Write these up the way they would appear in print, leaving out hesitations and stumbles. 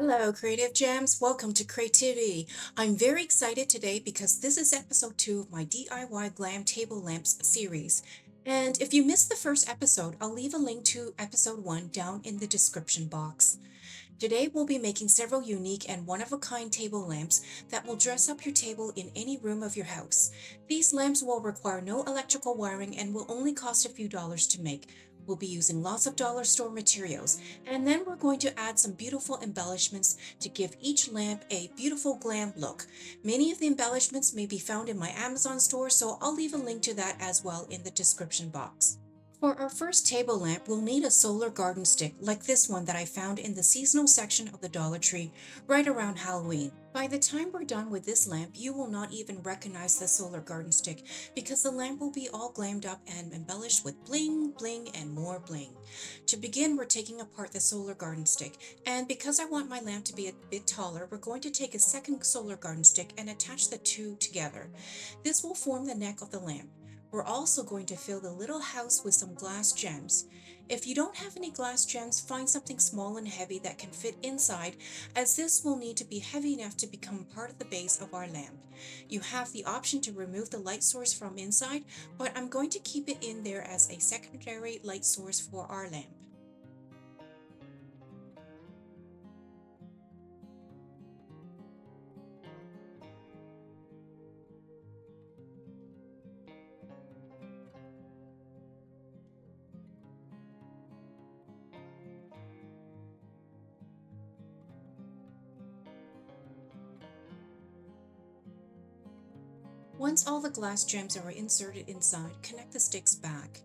Hello, Creative Gems. Welcome to Creativity. I'm very excited today because this is episode 2 of my DIY Glam Table Lamps series. And if you missed the first episode, I'll leave a link to episode 1 down in the description box. Today, we'll be making several unique and one-of-a-kind table lamps that will dress up your table in any room of your house. These lamps will require no electrical wiring and will only cost a few dollars to make. We'll be using lots of dollar store materials, and then we're going to add some beautiful embellishments to give each lamp a beautiful glam look. Many of the embellishments may be found in my Amazon store, so I'll leave a link to that as well in the description box. For our first table lamp, we'll need a solar garden stick like this one that I found in the seasonal section of the Dollar Tree right around Halloween. By the time we're done with this lamp, you will not even recognize the solar garden stick because the lamp will be all glammed up and embellished with bling, bling, and more bling. To begin, we're taking apart the solar garden stick, and because I want my lamp to be a bit taller, we're going to take a second solar garden stick and attach the two together. This will form the neck of the lamp. We're also going to fill the little house with some glass gems. If you don't have any glass gems, find something small and heavy that can fit inside, as this will need to be heavy enough to become part of the base of our lamp. You have the option to remove the light source from inside, but I'm going to keep it in there as a secondary light source for our lamp. Once all the glass gems are inserted inside, connect the sticks back.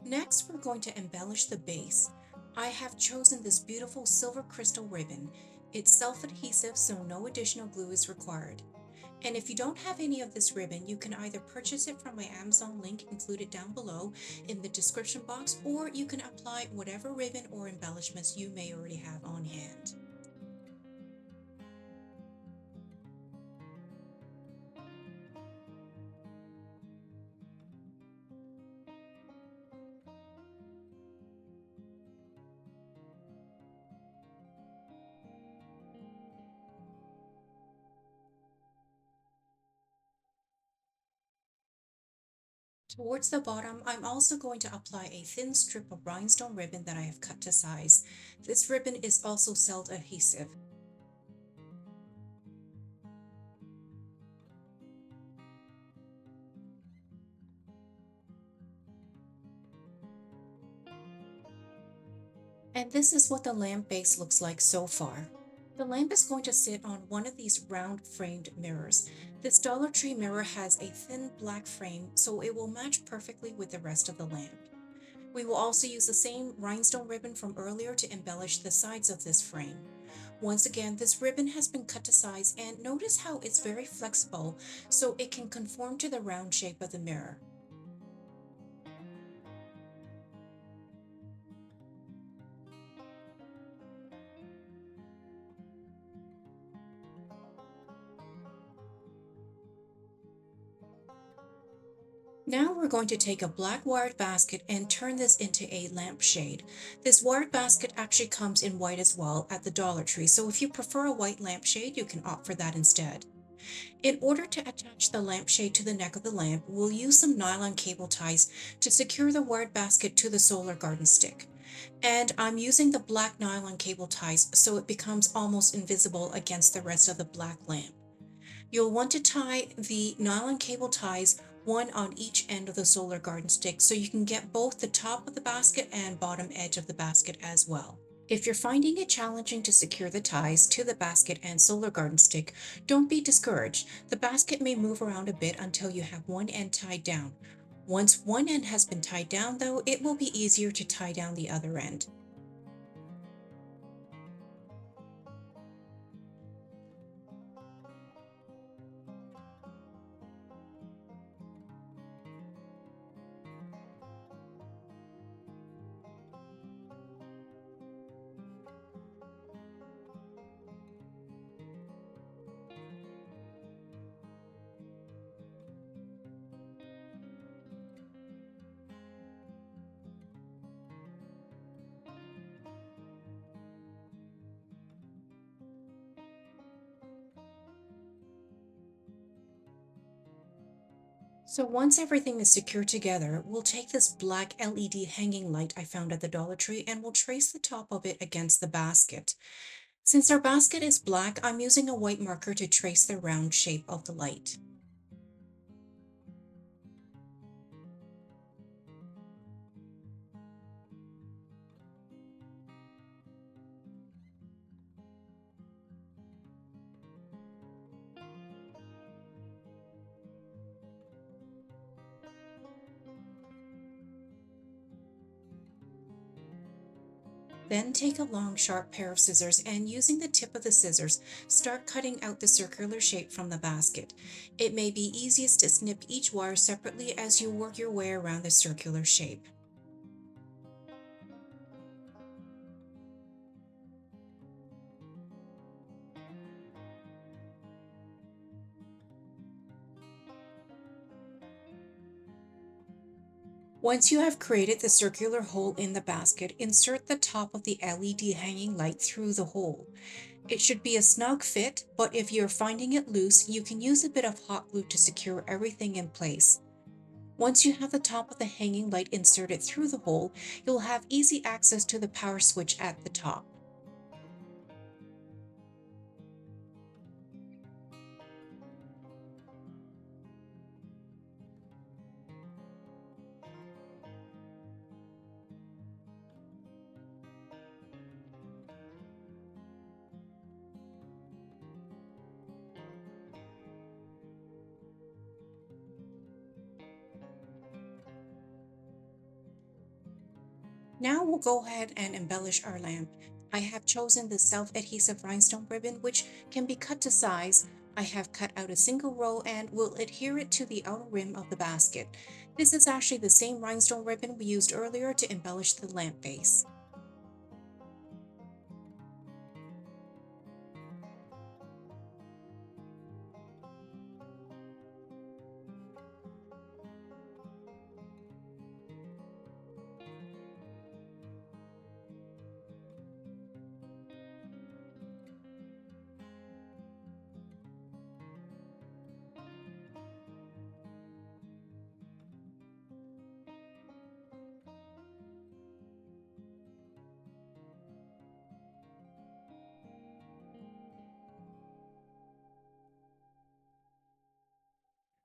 Next, we're going to embellish the base. I have chosen this beautiful silver crystal ribbon. It's self-adhesive, so no additional glue is required. And if you don't have any of this ribbon, you can either purchase it from my Amazon link included down below in the description box, or you can apply whatever ribbon or embellishments you may already have on hand. Towards the bottom, I'm also going to apply a thin strip of rhinestone ribbon that I have cut to size. This ribbon is also self-adhesive. And this is what the lamp base looks like so far. The lamp is going to sit on one of these round framed mirrors. This Dollar Tree mirror has a thin black frame, so it will match perfectly with the rest of the lamp. We will also use the same rhinestone ribbon from earlier to embellish the sides of this frame. Once again, this ribbon has been cut to size, and notice how it's very flexible so it can conform to the round shape of the mirror. Now we're going to take a black wired basket and turn this into a lampshade. This wired basket actually comes in white as well at the Dollar Tree, so if you prefer a white lampshade, you can opt for that instead. In order to attach the lampshade to the neck of the lamp, we'll use some nylon cable ties to secure the wired basket to the solar garden stick. And I'm using the black nylon cable ties so it becomes almost invisible against the rest of the black lamp. You'll want to tie the nylon cable ties one on each end of the solar garden stick so you can get both the top of the basket and bottom edge of the basket as well. If you're finding it challenging to secure the ties to the basket and solar garden stick, don't be discouraged. The basket may move around a bit until you have one end tied down. Once one end has been tied down though, it will be easier to tie down the other end. So once everything is secured together, we'll take this black LED hanging light I found at the Dollar Tree and we'll trace the top of it against the basket. Since our basket is black, I'm using a white marker to trace the round shape of the light. Then take a long sharp pair of scissors and using the tip of the scissors, start cutting out the circular shape from the basket. It may be easiest to snip each wire separately as you work your way around the circular shape. Once you have created the circular hole in the basket, insert the top of the LED hanging light through the hole. It should be a snug fit, but if you're finding it loose, you can use a bit of hot glue to secure everything in place. Once you have the top of the hanging light inserted through the hole, you'll have easy access to the power switch at the top. Now we'll go ahead and embellish our lamp. I have chosen the self-adhesive rhinestone ribbon, which can be cut to size. I have cut out a single row and will adhere it to the outer rim of the basket. This is actually the same rhinestone ribbon we used earlier to embellish the lamp base.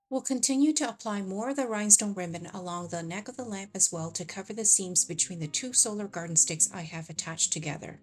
We'll continue to apply more of the rhinestone ribbon along the neck of the lamp as well to cover the seams between the two solar garden sticks I have attached together.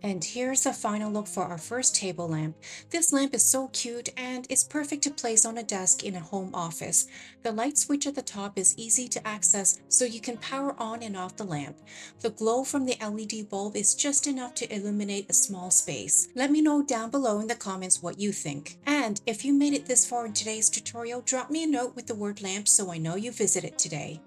And here's the final look for our first table lamp. This lamp is so cute and it's perfect to place on a desk in a home office. The light switch at the top is easy to access so you can power on and off the lamp. The glow from the LED bulb is just enough to illuminate a small space. Let me know down below in the comments what you think. And if you made it this far in today's tutorial, drop me a note with the word lamp so I know you visited today.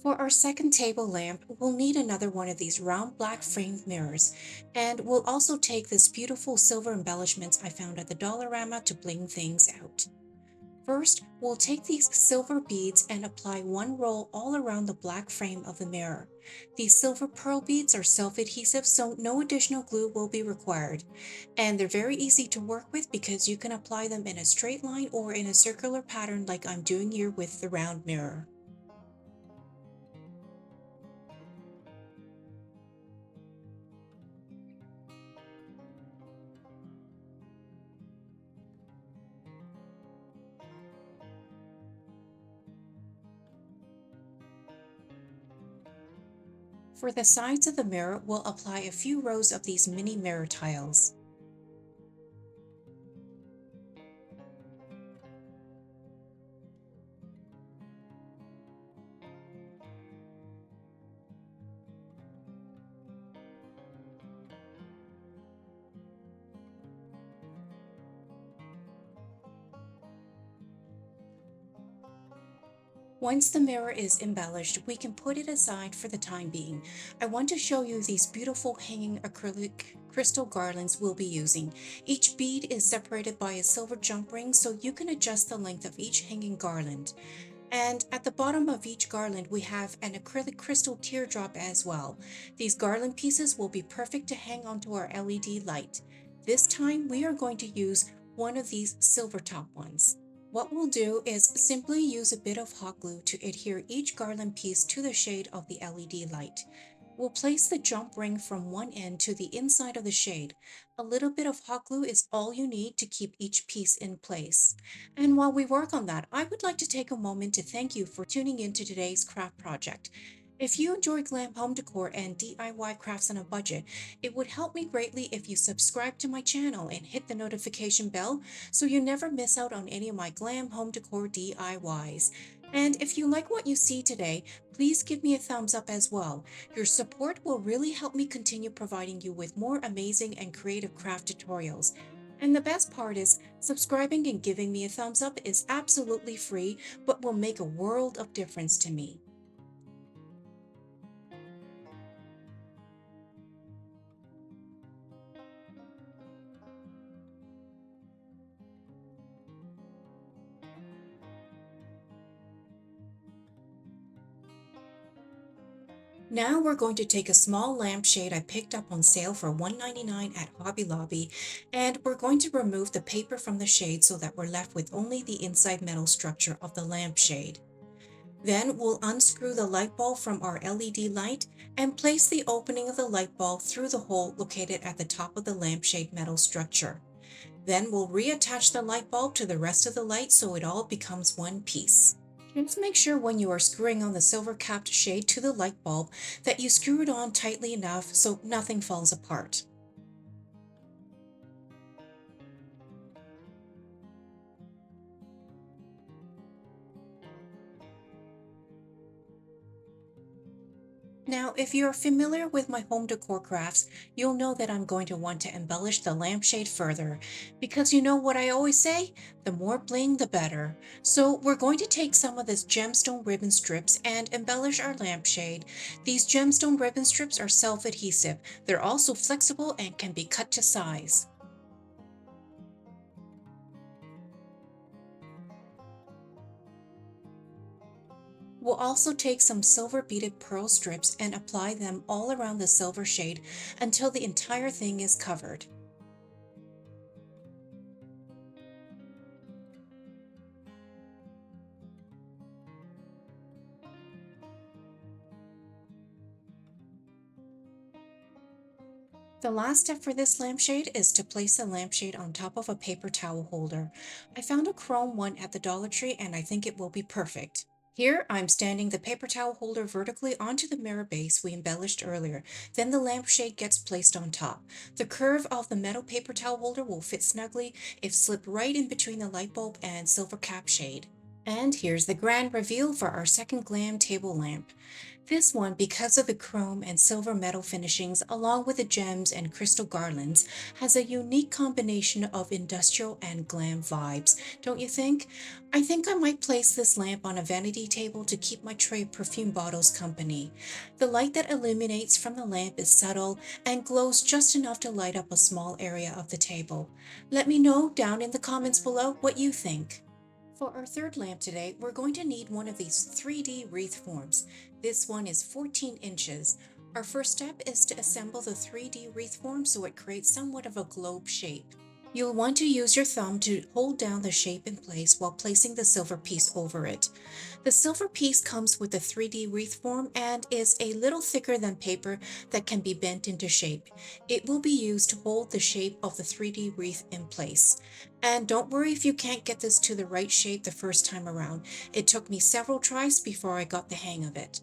For our second table lamp, we'll need another one of these round black framed mirrors, and we'll also take this beautiful silver embellishments I found at the Dollarama to bling things out. First, we'll take these silver beads and apply one roll all around the black frame of the mirror. These silver pearl beads are self-adhesive, so no additional glue will be required. And they're very easy to work with because you can apply them in a straight line or in a circular pattern like I'm doing here with the round mirror. For the sides of the mirror, we'll apply a few rows of these mini mirror tiles. Once the mirror is embellished, we can put it aside for the time being. I want to show you these beautiful hanging acrylic crystal garlands we'll be using. Each bead is separated by a silver jump ring so you can adjust the length of each hanging garland. And at the bottom of each garland, we have an acrylic crystal teardrop as well. These garland pieces will be perfect to hang onto our LED light. This time, we are going to use one of these silver top ones. What we'll do is simply use a bit of hot glue to adhere each garland piece to the shade of the LED light. We'll place the jump ring from one end to the inside of the shade. A little bit of hot glue is all you need to keep each piece in place. And while we work on that, I would like to take a moment to thank you for tuning in to today's craft project. If you enjoy glam home decor and DIY crafts on a budget, it would help me greatly if you subscribe to my channel and hit the notification bell so you never miss out on any of my glam home decor DIYs. And if you like what you see today, please give me a thumbs up as well. Your support will really help me continue providing you with more amazing and creative craft tutorials. And the best part is, subscribing and giving me a thumbs up is absolutely free, but will make a world of difference to me. Now we're going to take a small lampshade I picked up on sale for $1.99 at Hobby Lobby, and we're going to remove the paper from the shade so that we're left with only the inside metal structure of the lampshade. Then we'll unscrew the light bulb from our LED light and place the opening of the light bulb through the hole located at the top of the lampshade metal structure. Then we'll reattach the light bulb to the rest of the light so it all becomes one piece. Just make sure when you are screwing on the silver capped shade to the light bulb that you screw it on tightly enough so nothing falls apart. Now, if you're familiar with my home decor crafts, you'll know that I'm going to want to embellish the lampshade further, because you know what I always say, the more bling the better. So we're going to take some of this gemstone ribbon strips and embellish our lampshade. These gemstone ribbon strips are self-adhesive. They're also flexible and can be cut to size. We'll also take some silver beaded pearl strips and apply them all around the silver shade until the entire thing is covered. The last step for this lampshade is to place the lampshade on top of a paper towel holder. I found a chrome one at the Dollar Tree and I think it will be perfect. Here, I'm standing the paper towel holder vertically onto the mirror base we embellished earlier. Then the lampshade gets placed on top. The curve of the metal paper towel holder will fit snugly if slipped right in between the light bulb and silver cap shade. And here's the grand reveal for our second glam table lamp. This one, because of the chrome and silver metal finishings, along with the gems and crystal garlands, has a unique combination of industrial and glam vibes, don't you think? I think I might place this lamp on a vanity table to keep my tray of perfume bottles company. The light that illuminates from the lamp is subtle and glows just enough to light up a small area of the table. Let me know down in the comments below what you think. For our third lamp today, we're going to need one of these 3D wreath forms. This one is 14 inches. Our first step is to assemble the 3D wreath form so it creates somewhat of a globe shape. You'll want to use your thumb to hold down the shape in place while placing the silver piece over it. The silver piece comes with the 3D wreath form and is a little thicker than paper that can be bent into shape. It will be used to hold the shape of the 3D wreath in place. And don't worry if you can't get this to the right shape the first time around. It took me several tries before I got the hang of it.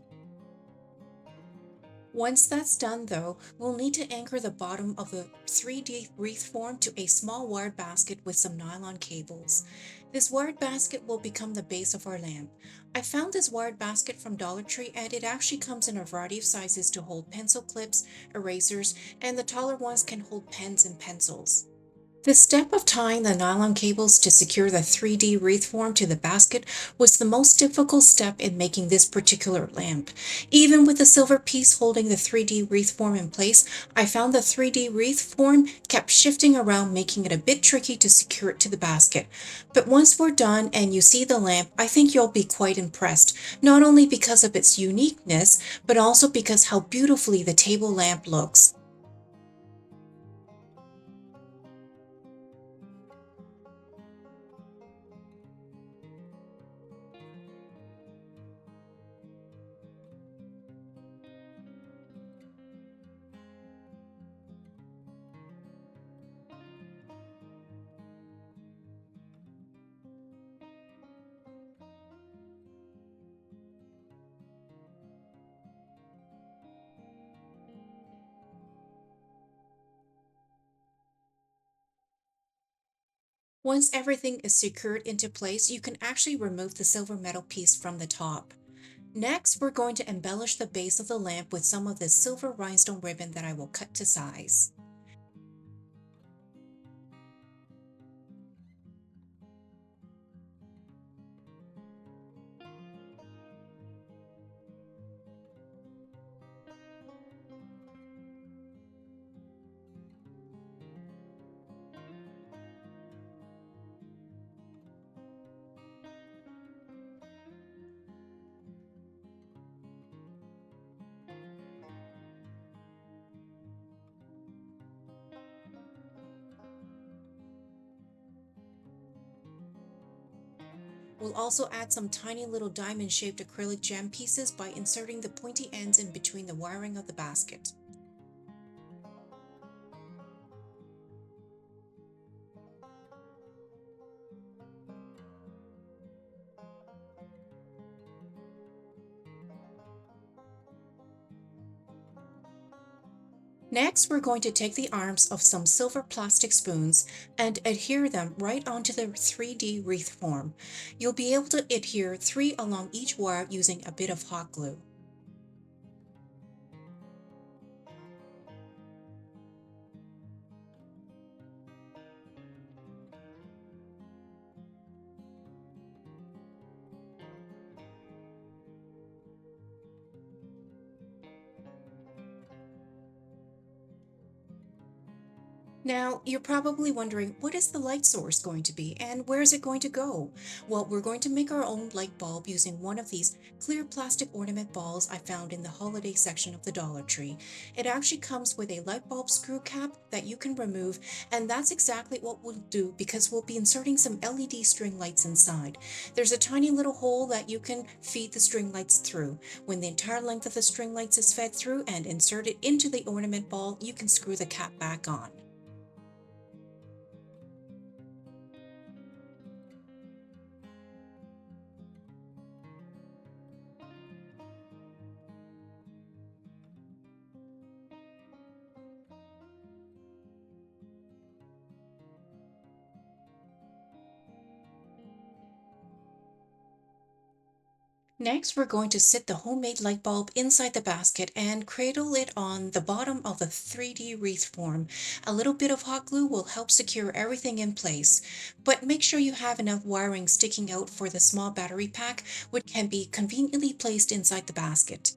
Once that's done though, we'll need to anchor the bottom of the 3D wreath form to a small wired basket with some nylon cables. This wired basket will become the base of our lamp. I found this wired basket from Dollar Tree and it actually comes in a variety of sizes to hold pencil clips, erasers, and the taller ones can hold pens and pencils. The step of tying the nylon cables to secure the 3D wreath form to the basket was the most difficult step in making this particular lamp. Even with the silver piece holding the 3D wreath form in place, I found the 3D wreath form kept shifting around, making it a bit tricky to secure it to the basket. But once we're done and you see the lamp, I think you'll be quite impressed, not only because of its uniqueness, but also because how beautifully the table lamp looks. Once everything is secured into place, you can actually remove the silver metal piece from the top. Next, we're going to embellish the base of the lamp with some of this silver rhinestone ribbon that I will cut to size. We'll also add some tiny little diamond-shaped acrylic gem pieces by inserting the pointy ends in between the wiring of the basket. Next, we're going to take the arms of some silver plastic spoons and adhere them right onto the 3D wreath form. You'll be able to adhere 3 along each wire using a bit of hot glue. Now, you're probably wondering, what is the light source going to be and where is it going to go? Well, we're going to make our own light bulb using one of these clear plastic ornament balls I found in the holiday section of the Dollar Tree. It actually comes with a light bulb screw cap that you can remove, and that's exactly what we'll do because we'll be inserting some LED string lights inside. There's a tiny little hole that you can feed the string lights through. When the entire length of the string lights is fed through and inserted into the ornament ball, you can screw the cap back on. Next, we're going to sit the homemade light bulb inside the basket and cradle it on the bottom of the 3D wreath form. A little bit of hot glue will help secure everything in place, but make sure you have enough wiring sticking out for the small battery pack, which can be conveniently placed inside the basket.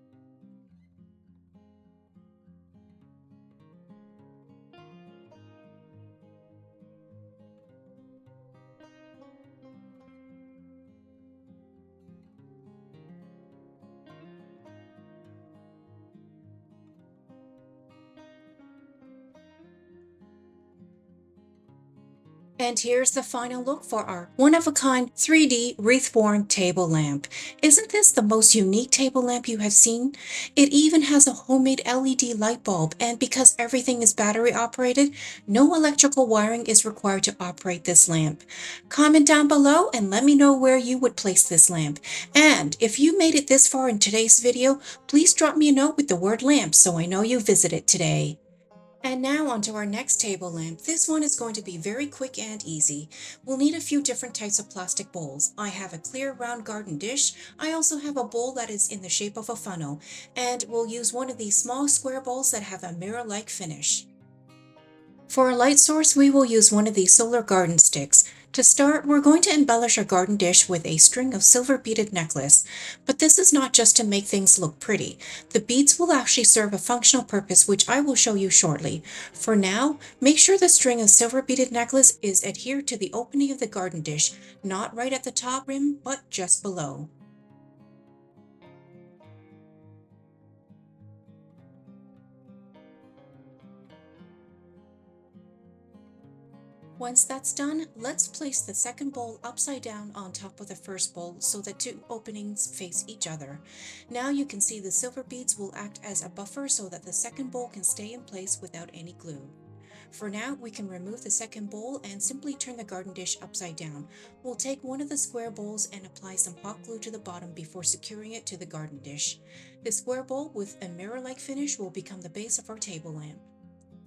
And here's the final look for our one-of-a-kind 3D wreath-form table lamp. Isn't this the most unique table lamp you have seen? It even has a homemade LED light bulb, and because everything is battery operated, no electrical wiring is required to operate this lamp. Comment down below and let me know where you would place this lamp. And if you made it this far in today's video, please drop me a note with the word lamp so I know you visited today. And now onto our next table lamp. This one is going to be very quick and easy. We'll need a few different types of plastic bowls. I have a clear round garden dish. I also have a bowl that is in the shape of a funnel. And we'll use one of these small square bowls that have a mirror-like finish. For a light source, we will use one of these solar garden sticks. To start, we're going to embellish our garden dish with a string of silver beaded necklace. But this is not just to make things look pretty. The beads will actually serve a functional purpose, which I will show you shortly. For now, make sure the string of silver beaded necklace is adhered to the opening of the garden dish, not right at the top rim, but just below. Once that's done, let's place the second bowl upside down on top of the first bowl so the two openings face each other. Now you can see the silver beads will act as a buffer so that the second bowl can stay in place without any glue. For now, we can remove the second bowl and simply turn the garden dish upside down. We'll take one of the square bowls and apply some hot glue to the bottom before securing it to the garden dish. The square bowl with a mirror-like finish will become the base of our table lamp.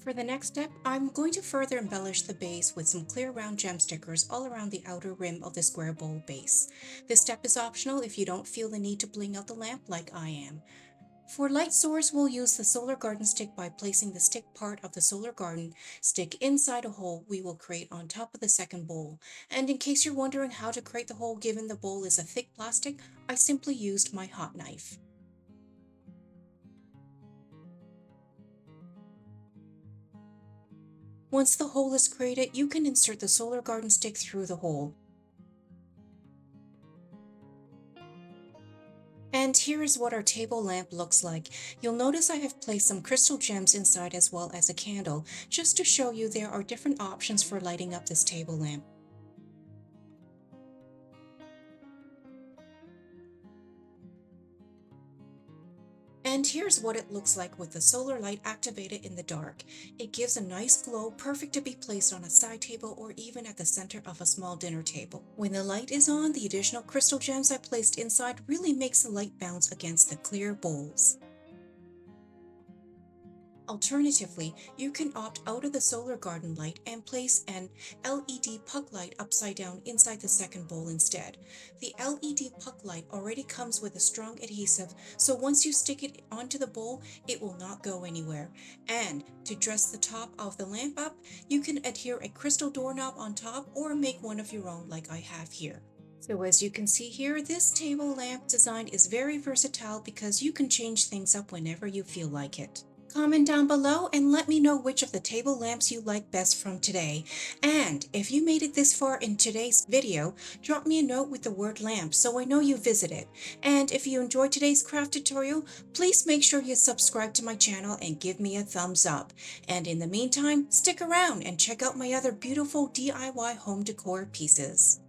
For the next step, I'm going to further embellish the base with some clear round gem stickers all around the outer rim of the square bowl base. This step is optional if you don't feel the need to bling out the lamp like I am. For light source, we'll use the solar garden stick by placing the stick part of the solar garden stick inside a hole we will create on top of the second bowl. And in case you're wondering how to create the hole given the bowl is a thick plastic, I simply used my hot knife. Once the hole is created, you can insert the solar garden stick through the hole. And here is what our table lamp looks like. You'll notice I have placed some crystal gems inside as well as a candle, just to show you there are different options for lighting up this table lamp. And here's what it looks like with the solar light activated in the dark. It gives a nice glow, perfect to be placed on a side table or even at the center of a small dinner table. When the light is on, the additional crystal gems I placed inside really makes the light bounce against the clear bowls. Alternatively, you can opt out of the solar garden light and place an LED puck light upside down inside the second bowl instead. The LED puck light already comes with a strong adhesive, so once you stick it onto the bowl, it will not go anywhere. And to dress the top of the lamp up, you can adhere a crystal doorknob on top or make one of your own like I have here. So as you can see here, this table lamp design is very versatile because you can change things up whenever you feel like it. Comment down below and let me know which of the table lamps you like best from today. And if you made it this far in today's video, drop me a note with the word lamp so I know you visited. And if you enjoyed today's craft tutorial, please make sure you subscribe to my channel and give me a thumbs up. And in the meantime, stick around and check out my other beautiful DIY home decor pieces.